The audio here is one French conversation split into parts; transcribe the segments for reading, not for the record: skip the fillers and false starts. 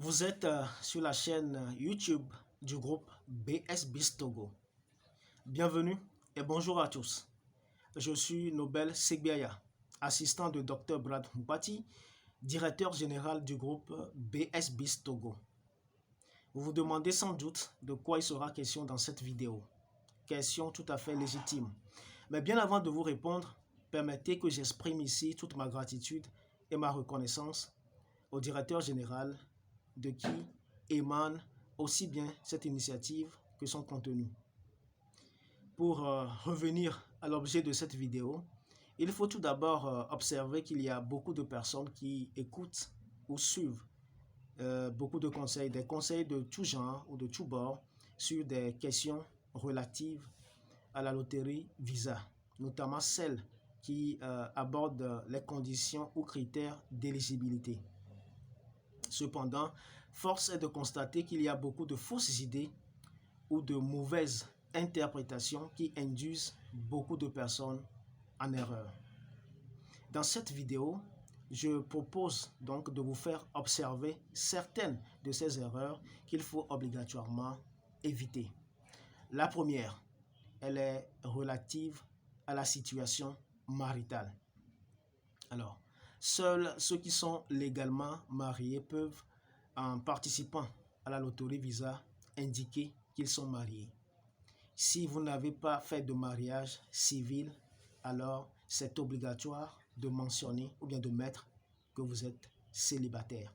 Vous êtes sur la chaîne YouTube du groupe BS Togo. Bienvenue et bonjour à tous. Je suis Nobel Segbiaya, assistant de Dr Brad Mpati, directeur général du groupe BS Togo. Vous vous demandez sans doute de quoi il sera question dans cette vidéo. Question tout à fait légitime. Mais bien avant de vous répondre, permettez que j'exprime ici toute ma gratitude et ma reconnaissance au directeur général de qui émane aussi bien cette initiative que son contenu. Pour revenir à l'objet de cette vidéo, il faut tout d'abord observer qu'il y a beaucoup de personnes qui écoutent ou suivent beaucoup de conseils, des conseils de tout genre ou de tout bord sur des questions relatives à la loterie Visa, notamment celles qui abordent les conditions ou critères d'éligibilité. Cependant, force est de constater qu'il y a beaucoup de fausses idées ou de mauvaises interprétations qui induisent beaucoup de personnes en erreur. Dans cette vidéo, je propose donc de vous faire observer certaines de ces erreurs qu'il faut obligatoirement éviter. La première, elle est relative à la situation maritale. Alors, seuls ceux qui sont légalement mariés peuvent, en participant à la loterie Visa, indiquer qu'ils sont mariés. Si vous n'avez pas fait de mariage civil, alors c'est obligatoire de mentionner ou bien de mettre que vous êtes célibataire.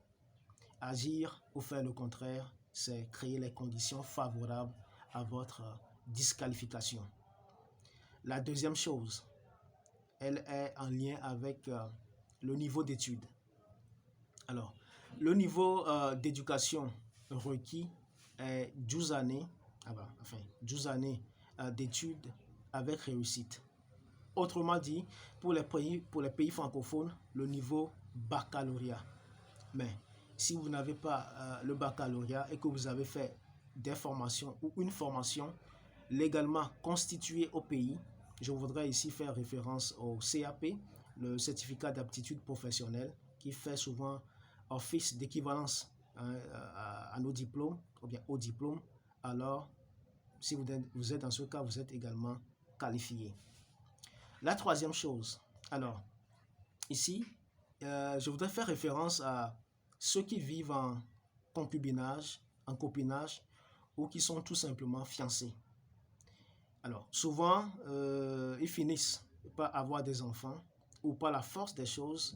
Agir ou faire le contraire, c'est créer les conditions favorables à votre disqualification. La deuxième chose, elle est en lien avec le niveau d'études. Alors, le niveau d'éducation requis est 12 années, 12 années d'études avec réussite. Autrement dit, pour les pays francophones, le niveau baccalauréat. Mais si vous n'avez pas le baccalauréat et que vous avez fait des formations ou une formation légalement constituée au pays, je voudrais ici faire référence au CAP, le certificat d'aptitude professionnelle, qui fait souvent office d'équivalence à nos diplômes, ou bien au diplôme. Alors, si vous êtes dans ce cas, vous êtes également qualifié. La troisième chose, alors, ici, je voudrais faire référence à ceux qui vivent en concubinage, en copinage, ou qui sont tout simplement fiancés. Alors, souvent, ils finissent par avoir des enfants ou par la force des choses,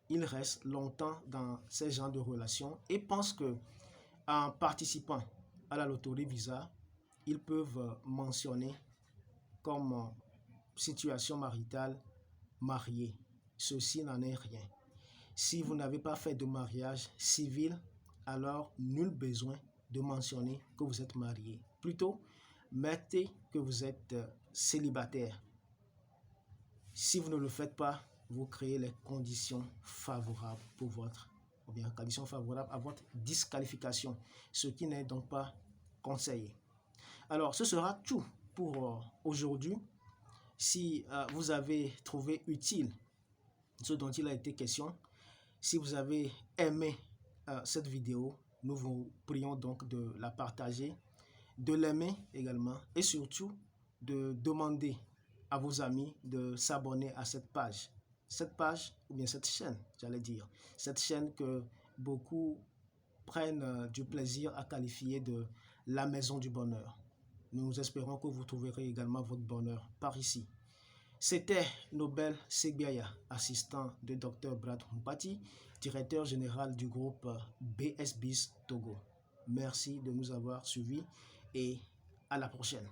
ils restent longtemps dans ces genres de relations et pensent que en participant à la loterie Visa, ils peuvent mentionner comme situation maritale mariée. Ceci n'en est rien. Si vous n'avez pas fait de mariage civil, alors nul besoin de mentionner que vous êtes marié. Plutôt, mettez que vous êtes célibataire. Si vous ne le faites pas, vous créez les conditions favorables pour votre, ou bien conditions favorables à votre disqualification, ce qui n'est donc pas conseillé. Alors, ce sera tout pour aujourd'hui. Si vous avez trouvé utile ce dont il a été question, si vous avez aimé cette vidéo, nous vous prions donc de la partager, de l'aimer également et surtout de demander à vos amis de s'abonner à cette page. Cette page, ou bien cette chaîne, j'allais dire. Cette chaîne que beaucoup prennent du plaisir à qualifier de la maison du bonheur. Nous espérons que vous trouverez également votre bonheur par ici. C'était Nobel Segbiaya, assistant de Dr Brad Mpati, directeur général du groupe BS Togo. Merci de nous avoir suivis et à la prochaine.